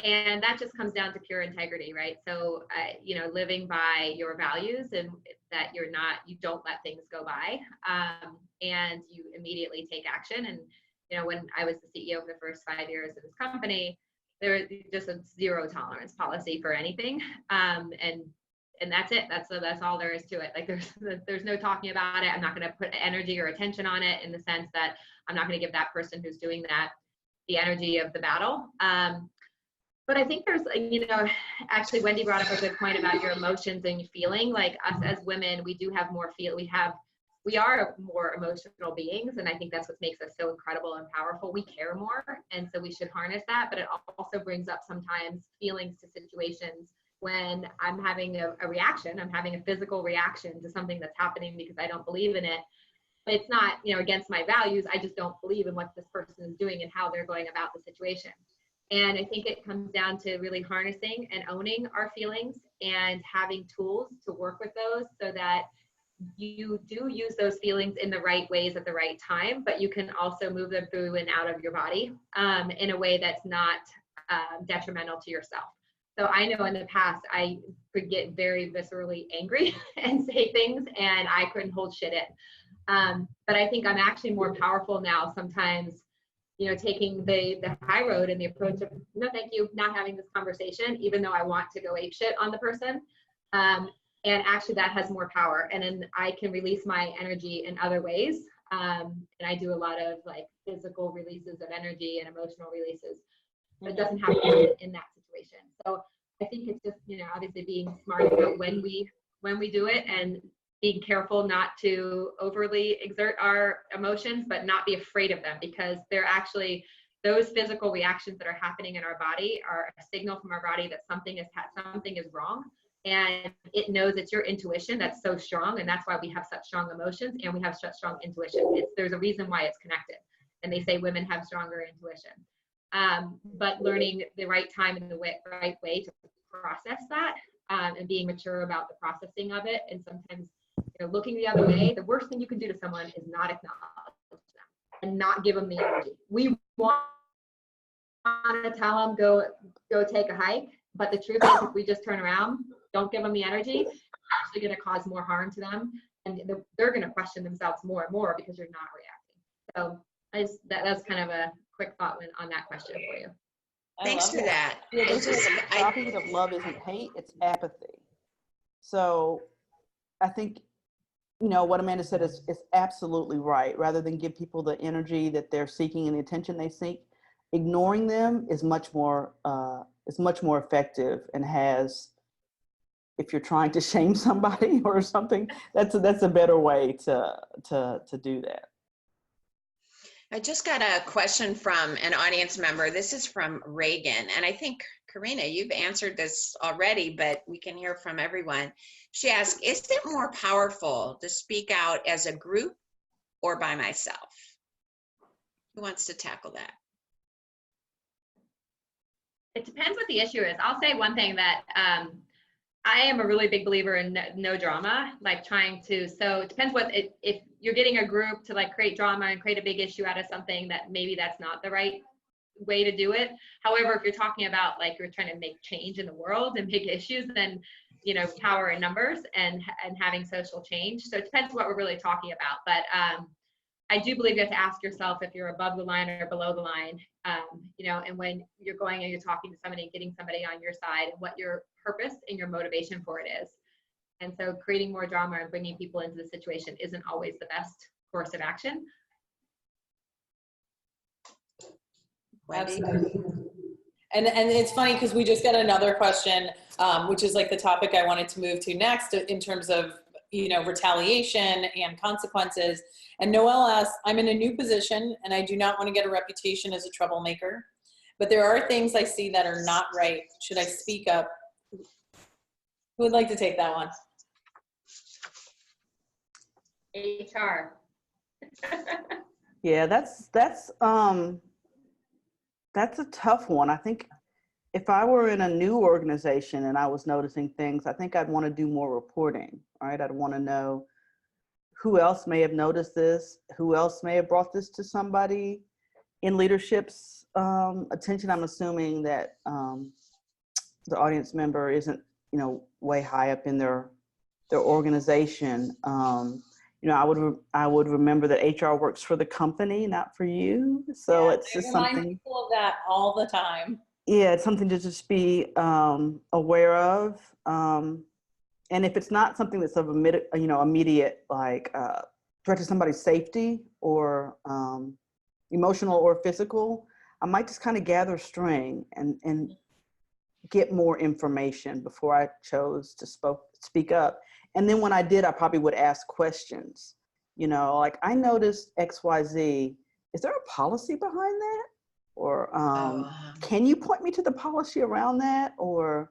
And that just comes down to pure integrity, right? So, you know, living by your values, and that you don't let things go by, and you immediately take action. And, you know, when I was the CEO of the first 5 years of this company, there was just a zero tolerance policy for anything. And that's it. That's all there is to it. Like, there's no talking about it. I'm not going to put energy or attention on it, in the sense that I'm not going to give that person who's doing that the energy of the battle. But I think there's, you know, actually Wendi brought up a good point about your emotions and feeling. Like, us as women, we do have more we are more emotional beings. And I think that's what makes us so incredible and powerful. We care more. And so we should harness that. But it also brings up sometimes feelings to situations when I'm having a reaction, I'm having a physical reaction to something that's happening because I don't believe in it. But it's not, you know, against my values. I just don't believe in what this person is doing and how they're going about the situation. And I think it comes down to really harnessing and owning our feelings and having tools to work with those, so that you do use those feelings in the right ways at the right time, but you can also move them through and out of your body in a way that's not detrimental to yourself. So I know in the past, I could get very viscerally angry and say things, and I couldn't hold shit in. But I think I'm actually more powerful now sometimes, you know, taking the high road and the approach of, no, thank you, not having this conversation, even though I want to go ape shit on the person. And actually that has more power. And then I can release my energy in other ways. And I do a lot of like physical releases of energy and emotional releases, but it doesn't have to be in that situation. So I think it's just, you know, obviously being smart about when we do it, and being careful not to overly exert our emotions, but not be afraid of them, because they're actually, those physical reactions that are happening in our body are a signal from our body that something is wrong. And it knows it's your intuition that's so strong. And that's why we have such strong emotions and we have such strong intuition. There's a reason why it's connected. And they say women have stronger intuition. But learning the right time and the right way to process that, and being mature about the processing of it. And sometimes, you know, looking the other way, the worst thing you can do to someone is not acknowledge them and not give them the energy. We want to tell them, go take a hike. But the truth is, if we just turn around, don't give them the energy, it's actually going to cause more harm to them. And they're going to question themselves more and more because you're not reacting. So that's kind of a quick thought on that question for you. Thanks for that. Yeah, the opposite of love isn't hate, it's apathy. So I think, you know, what Amanda said is absolutely right. Rather than give people the energy that they're seeking and the attention they seek, ignoring them is much more effective and has if you're trying to shame somebody or something, that's a better way to do that. I just got a question from an audience member. This is from Reagan, and I think, Corinna, you've answered this already, but we can hear from everyone. She asked, is it more powerful to speak out as a group or by myself? Who wants to tackle that? It depends what the issue is. I'll say one thing that I am a really big believer in no drama, like trying to, so it depends what, if you're getting a group to like create drama and create a big issue out of something, that maybe that's not the right way to do it. However, if you're talking about like you're trying to make change in the world and big issues, then, you know, power in numbers and having social change. So it depends what we're really talking about. But I do believe you have to ask yourself if you're above the line or below the line, you know, and when you're going and you're talking to somebody and getting somebody on your side, and what your purpose and your motivation for it is. And so creating more drama and bringing people into the situation isn't always the best course of action. Absolutely. And it's funny because we just got another question, which is like the topic I wanted to move to next in terms of, you know, retaliation and consequences. And Noelle asks, I'm in a new position and I do not want to get a reputation as a troublemaker, but there are things I see that are not right. Should I speak up? Who would like to take that one? HR. Yeah, that's a tough one. I think if I were in a new organization and I was noticing things, I think I'd want to do more reporting, right? I'd want to know who else may have noticed this, who else may have brought this to somebody in leadership's attention. I'm assuming that the audience member isn't, you know, way high up in their organization. You know, I would remember that HR works for the company, not for you. So yeah, it's just something. People of that all the time. Yeah, it's something to just be aware of. And if it's not something that's of immediate like threat to somebody's safety or emotional or physical, I might just kind of gather string and get more information before I chose to speak up. And then when I did, I probably would ask questions, you know, like, I noticed XYZ, is there a policy behind that? Or can you point me to the policy around that? Or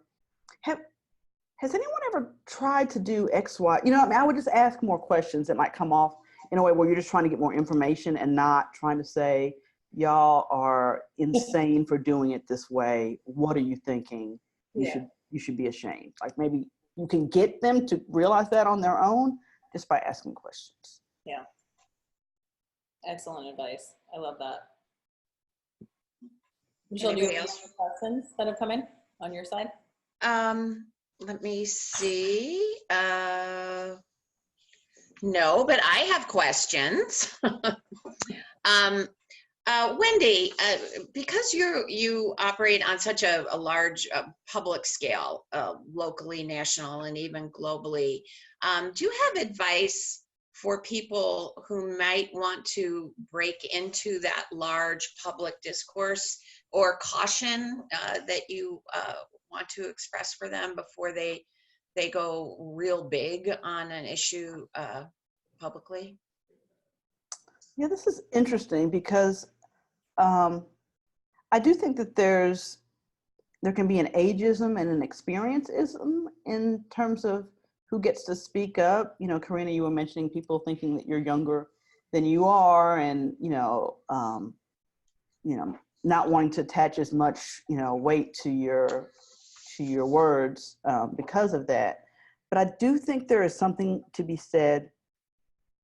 has anyone ever tried to do X, Y? You know, I mean, I would just ask more questions that might come off in a way where you're just trying to get more information and not trying to say, y'all are insane for doing it this way. What are you thinking? You should be ashamed. Like, maybe you can get them to realize that on their own just by asking questions. Yeah. Excellent advice. I love that. Michele, do you have any questions that have come in on your side? Let me see. No, but I have questions. Wendi, because you operate on such a large public scale, locally, national, and even globally, do you have advice for people who might want to break into that large public discourse, or caution that you want to express for them before they go real big on an issue publicly? Yeah, this is interesting because I do think that there can be an ageism and an experienceism in terms of who gets to speak up. You know, Corinna, you were mentioning people thinking that you're younger than you are, and not wanting to attach as much weight to your words because of that. But I do think there is something to be said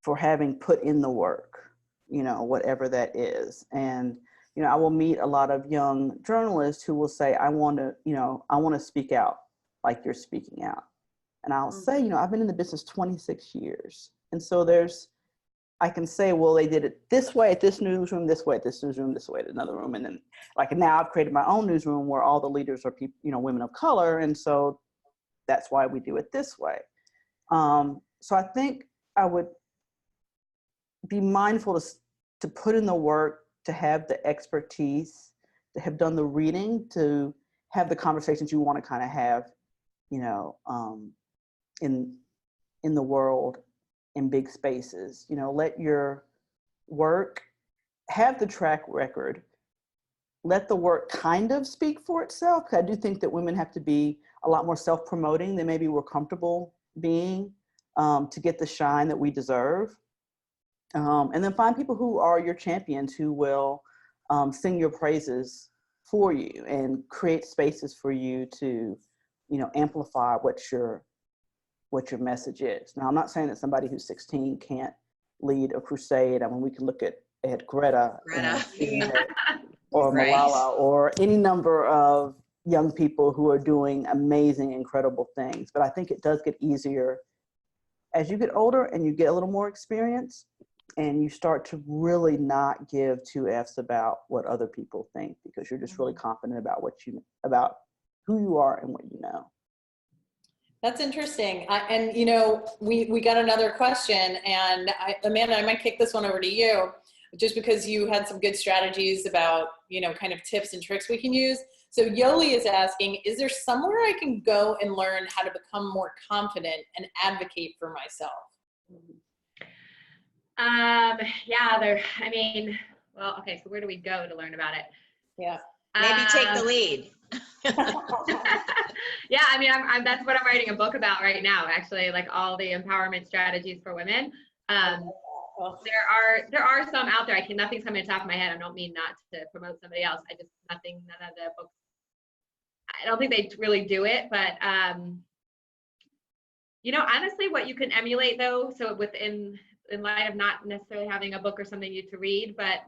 for having put in the work, whatever that is. And I will meet a lot of young journalists who will say, I want to speak out like you're speaking out. And I'll say, I've been in the business 26 years. And so I can say, well, they did it this way at this newsroom, this way at this newsroom, this way at another room. And then now I've created my own newsroom where all the leaders are people, women of color. And so that's why we do it this way. So I think I would be mindful to put in the work, to have the expertise, to have done the reading, to have the conversations you want to kind of have you know, in the world, in big spaces. You know, let your work have the track record. Let the work kind of speak for itself. I do think that women have to be a lot more self-promoting than maybe we're comfortable being, to get the shine that we deserve. And then find people who are your champions, who will sing your praises for you and create spaces for you to, you know, amplify what your message is. Now, I'm not saying that somebody who's 16 can't lead a crusade. I mean, we can look at Greta. Or Right. Malala, or any number of young people who are doing amazing, incredible things. But I think it does get easier as you get older and you get a little more experience, and you start to really not give two F's about what other people think, because you're just really confident about about who you are and what you know. That's interesting. And you know, we got another question, and Amanda, I might kick this one over to you, just because you had some good strategies about, you know, kind of tips and tricks we can use. So Yoli is asking, is there somewhere I can go and learn how to become more confident and advocate for myself? I mean, well, okay, so where do we go to learn about it? Yeah. Maybe take the lead. Yeah, I mean, that's what I'm writing a book about right now, actually, like all the empowerment strategies for women. There are some out there. Nothing's coming to the top of my head. I don't mean not to promote somebody else. None of the books, I don't think they really do it, but you know, honestly, what you can emulate though, so in light of not necessarily having a book or something you to read, but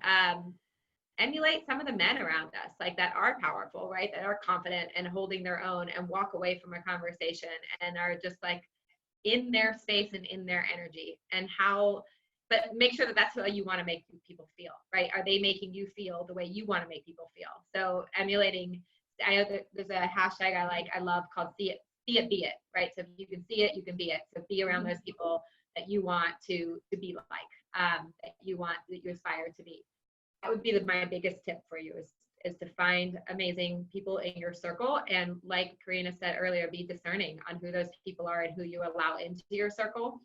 emulate some of the men around us, like that are powerful, right? That are confident and holding their own and walk away from a conversation and are just like in their space and in their energy, but make sure that that's how you want to make people feel, right? Are they making you feel the way you want to make people feel? So emulating, I know there's a hashtag I love called see it, be it, right? So if you can see it, you can be it. So be around those people that you want to be like, that you aspire to be. That would be my biggest tip for you is to find amazing people in your circle. And like Corinna said earlier, be discerning on who those people are and who you allow into your circle,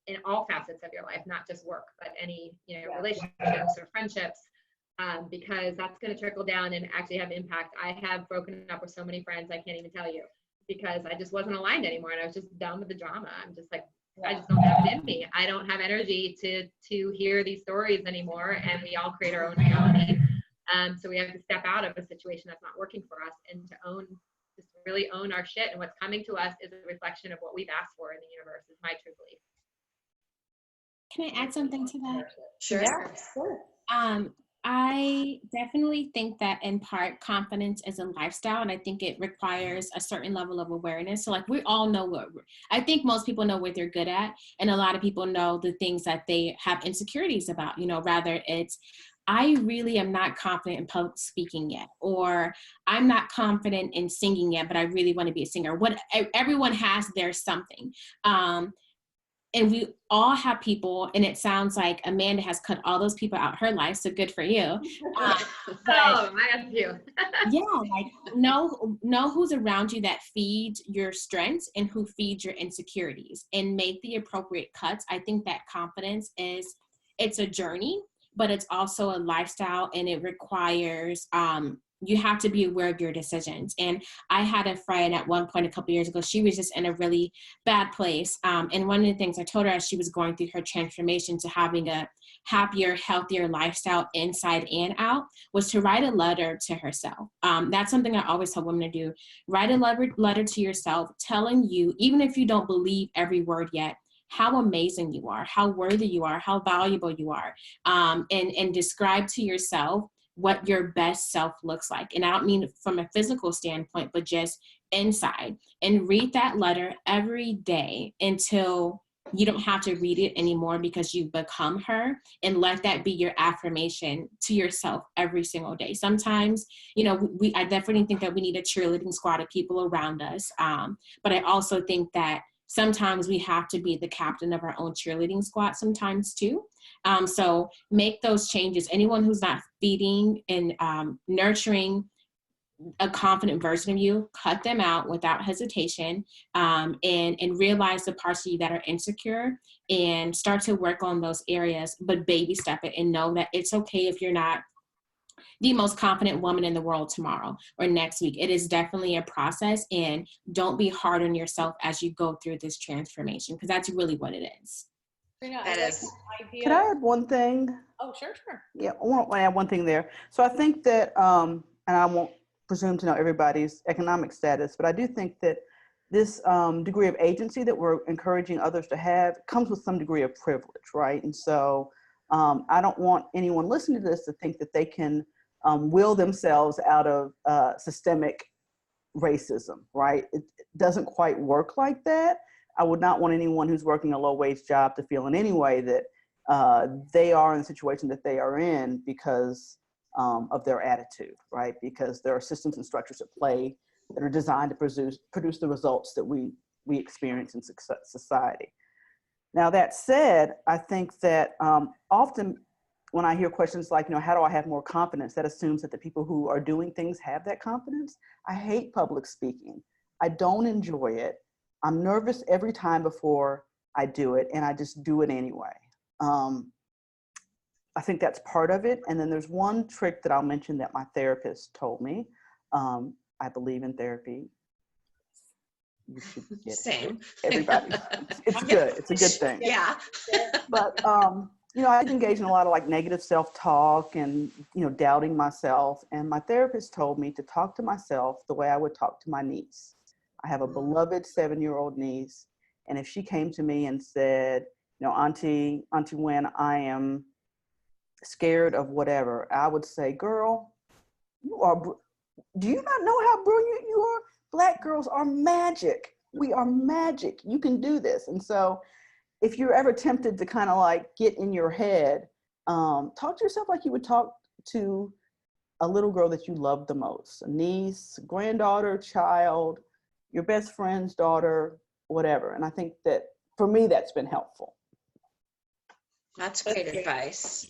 in all facets of your life, not just work, but any, you know, relationships or friendships, because that's going to trickle down and actually have impact. I have broken up with so many friends, I can't even tell you, because I just wasn't aligned anymore. And I was just done with the drama. I'm just like, I just don't have it in me. I don't have energy to hear these stories anymore. And we all create our own reality. So we have to step out of a situation that's not working for us and to just really own our shit. And what's coming to us is a reflection of what we've asked for in the universe, is my true belief. Can I add something to that? Sure. Yeah, sure. I definitely think that in part confidence is a lifestyle, and I think it requires a certain level of awareness. So like we all know I think most people know what they're good at, and a lot of people know the things that they have insecurities about, you know, rather it's, I really am not confident in public speaking yet, or I'm not confident in singing yet, but I really want to be a singer. Everyone has their something. And we all have people, and it sounds like Amanda has cut all those people out her life, so good for you. I have you. Yeah, like know who's around you that feeds your strengths and who feeds your insecurities, and make the appropriate cuts. I think that confidence it's a journey, but it's also a lifestyle, and it requires, you have to be aware of your decisions. And I had a friend at one point a couple years ago, she was just in a really bad place. And one of the things I told her as she was going through her transformation to having a happier, healthier lifestyle inside and out was to write a letter to herself. That's something I always tell women to do. Write a letter to yourself telling you, even if you don't believe every word yet, how amazing you are, how worthy you are, how valuable you are, and describe to yourself what your best self looks like. And I don't mean from a physical standpoint, but just inside. And read that letter every day until you don't have to read it anymore, because you've become her, and let that be your affirmation to yourself every single day. Sometimes, you know, I definitely think that we need a cheerleading squad of people around us. But I also think that sometimes we have to be the captain of our own cheerleading squad sometimes too. So make those changes. Anyone who's not feeding and nurturing a confident version of you, cut them out without hesitation, and realize the parts of you that are insecure and start to work on those areas, but baby step it and know that it's okay if you're not the most confident woman in the world tomorrow or next week. It is definitely a process, and don't be hard on yourself as you go through this transformation, because that's really what it is. That is. Can I add one thing? Oh, sure. Yeah, I want to add one thing there. So I think that, and I won't presume to know everybody's economic status, but I do think that this degree of agency that we're encouraging others to have comes with some degree of privilege, right? And so I don't want anyone listening to this to think that they can will themselves out of systemic racism, right? It doesn't quite work like that. I would not want anyone who's working a low-wage job to feel in any way that they are in the situation that they are in because of their attitude, right? Because there are systems and structures at play that are designed to produce the results that we experience in society. Now, that said, I think that often when I hear questions like, how do I have more confidence? That assumes that the people who are doing things have that confidence. I hate public speaking. I don't enjoy it. I'm nervous every time before I do it, and I just do it anyway. I think that's part of it. And then there's one trick that I'll mention that my therapist told me. I believe in therapy. You should get Same. it. Everybody. It's good. It's a good thing. Yeah. But, I engage in a lot of like negative self-talk and, doubting myself. And my therapist told me to talk to myself the way I would talk to my niece. I have a beloved 7-year-old niece. And if she came to me and said, Auntie Wen, I am scared of whatever, I would say, girl, do you not know how brilliant you are? Black girls are magic. We are magic. You can do this. And so if you're ever tempted to kind of like get in your head, talk to yourself like you would talk to a little girl that you love the most, a niece, granddaughter, child, your best friend's daughter, whatever. And I think that for me, that's been helpful. That's great advice.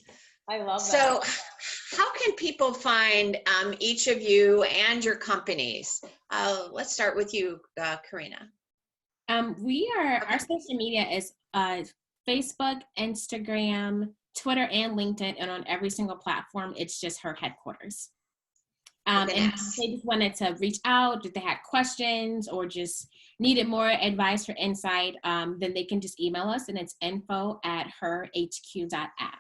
I love that. So how can people find each of you and your companies? Let's start with you, Corinna. Our social media is Facebook, Instagram, Twitter, and LinkedIn, and on every single platform, it's just HerHeadquarters. And if they just wanted to reach out, if they had questions or just needed more advice or insight, then they can just email us, and it's info@herhq.app.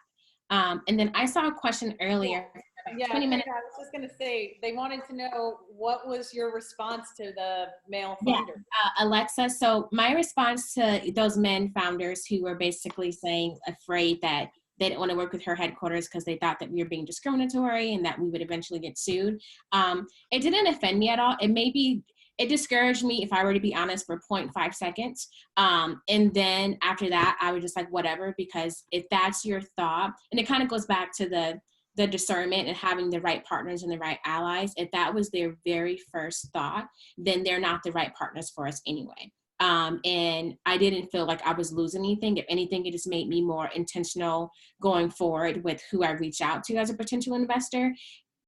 And then I saw a question earlier. Yeah, 20 minutes. I was just going to say, they wanted to know what was your response to the male founder? Alexa, so my response to those men founders who were basically saying afraid that they didn't want to work with HerHeadquarters because they thought that we were being discriminatory and that we would eventually get sued. It didn't offend me at all. It discouraged me, if I were to be honest, for 0.5 seconds. And then after that, I was just like, whatever, because if that's your thought, and it kind of goes back to the discernment and having the right partners and the right allies, if that was their very first thought, then they're not the right partners for us anyway. And I didn't feel like I was losing anything. If anything, it just made me more intentional going forward with who I reach out to as a potential investor,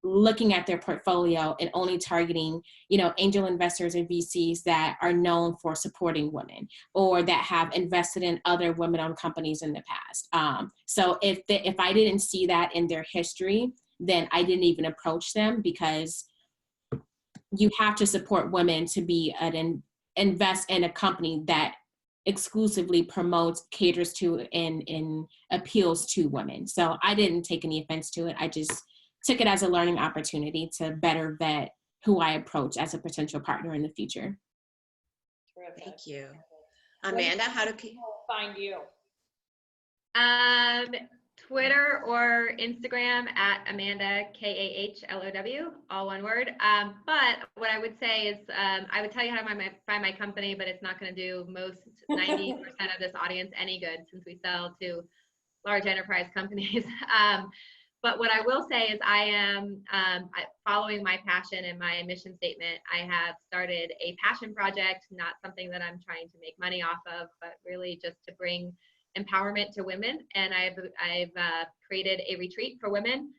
looking at their portfolio and only targeting, angel investors and VCs that are known for supporting women or that have invested in other women-owned companies in the past. So if I didn't see that in their history, then I didn't even approach them, because you have to support women to be invest in a company that exclusively promotes, caters to, and appeals to women. So I didn't take any offense to it. I just took it as a learning opportunity to better vet who I approach as a potential partner in the future. Terrific. Thank you. Amanda, how do people find you? Twitter or Instagram @Amanda KAHLOW, all one word. But what I would say is I would tell you how to find my company, but it's not going to do most 90% of this audience any good, since we sell to large enterprise companies. But what I will say is I am following my passion and my mission statement. I have started a passion project, not something that I'm trying to make money off of, but really just to bring empowerment to women. And I've created a retreat for women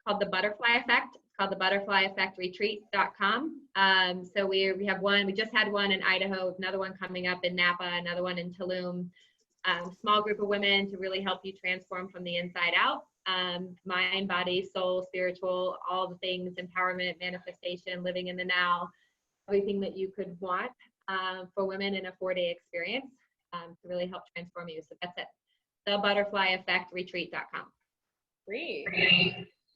called the Butterfly Effect. It's called the butterflyeffectretreat.com. So we have one, we just had one in Idaho, another one coming up in Napa, another one in Tulum. Small group of women to really help you transform from the inside out. Mind, body, soul, spiritual, all the things, empowerment, manifestation, living in the now, everything that you could want for women in a 4-day experience to really help transform you. So that's it. The butterflyeffectretreat.com. Great.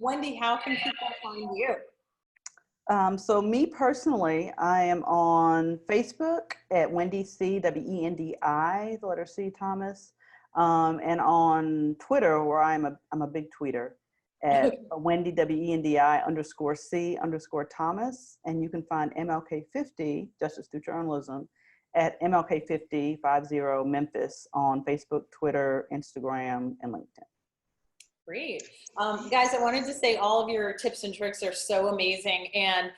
Wendi, how can people find you? So me personally, I am on Facebook at Wendi C, Wendi, the letter C, Thomas, and on Twitter, where I'm a big tweeter at Wendi, Wendi _C _ Thomas, and you can find MLK50, Justice Through Journalism, at MLK50 50 Memphis on Facebook, Twitter, Instagram, and LinkedIn. Great. Guys, I wanted to say all of your tips and tricks are so amazing. And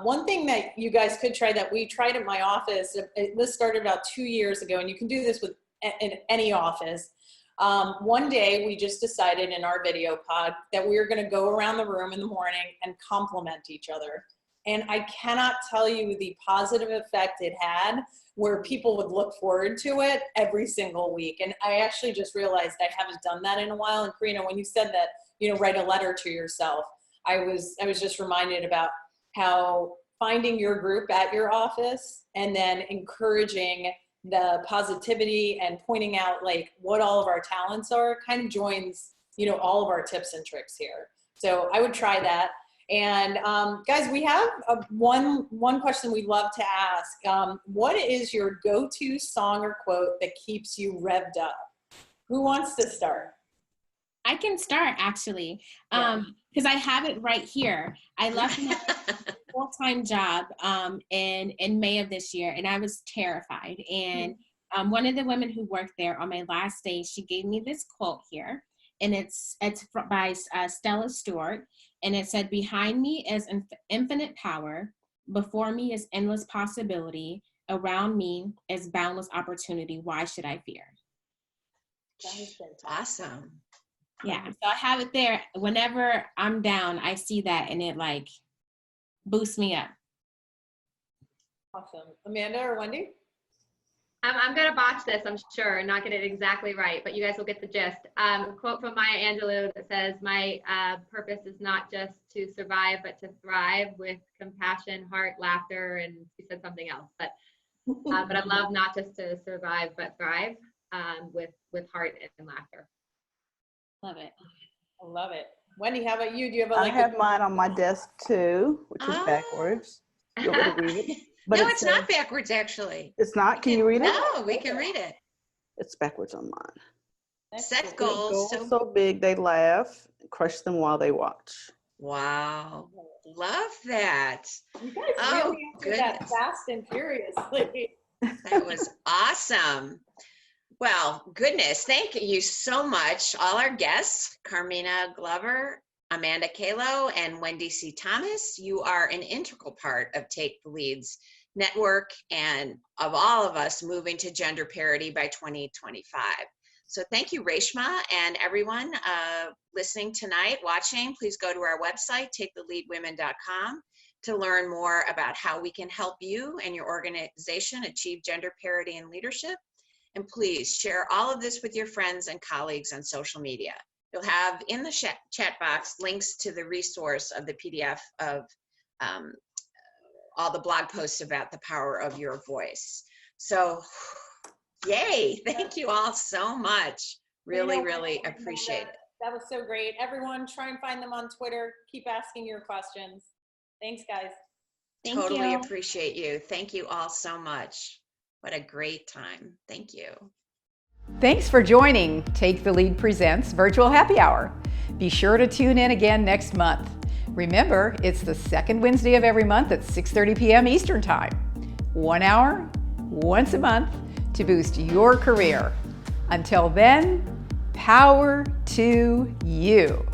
one thing that you guys could try that we tried at my office, this started about 2 years ago, and you can do this with in any office. One day we just decided in our video pod that we were going to go around the room in the morning and compliment each other. And I cannot tell you the positive effect it had, where people would look forward to it every single week. And I actually just realized I haven't done that in a while. And Carina, when you said that, write a letter to yourself, I was just reminded about how finding your group at your office and then encouraging the positivity and pointing out like what all of our talents are kind of joins, all of our tips and tricks here. So I would try that. And guys, we have one question we'd love to ask. What is your go-to song or quote that keeps you revved up? Who wants to start? I can start actually, because I have it right here. I left my full-time job in May of this year, and I was terrified. And one of the women who worked there on my last day, she gave me this quote here. And it's by Stella Stewart, and it said, "Behind me is infinite power, before me is endless possibility, around me is boundless opportunity. Why should I fear?" Awesome. Yeah, so I have it there. Whenever I'm down, I see that, and it like boosts me up. Awesome. Amanda or Wendi? I'm going to botch this, I'm sure, and not get it exactly right, but you guys will get the gist. Quote from Maya Angelou that says, "My purpose is not just to survive, but to thrive with compassion, heart, laughter," and she said something else. But I love not just to survive, but thrive with heart and laughter. Love it. I love it. Wendi, how about you? Do you have I have mine on my desk too, which is backwards. You want me to read it? But no, it's not backwards, actually. It's not? Can you read it? No, we can read it. It's backwards on mine. Set goals. So big they laugh, crush them while they watch. Wow. Love that. You guys really answered that fast and furiously. That was awesome. Well, goodness, thank you so much. All our guests, Carina Glover, Amanda Kahlow, and Wendi C. Thomas, you are an integral part of Take the Lead's network and of all of us moving to gender parity by 2025. So thank you, Reshma, and everyone listening tonight, watching. Please go to our website, taketheleadwomen.com, to learn more about how we can help you and your organization achieve gender parity in leadership. And please share all of this with your friends and colleagues on social media. You'll have in the chat box links to the resource of the PDF of all the blog posts about the power of your voice. So, yay, thank you all so much. Really, really appreciate it. That was so great. Everyone, try and find them on Twitter. Keep asking your questions. Thanks, guys. Totally appreciate you. Thank you all so much. What a great time. Thank you. Thanks for joining Take the Lead Presents Virtual Happy Hour. Be sure to tune in again next month. Remember, it's the second Wednesday of every month at 6:30 p.m. Eastern Time. 1 hour, once a month, to boost your career. Until then, power to you.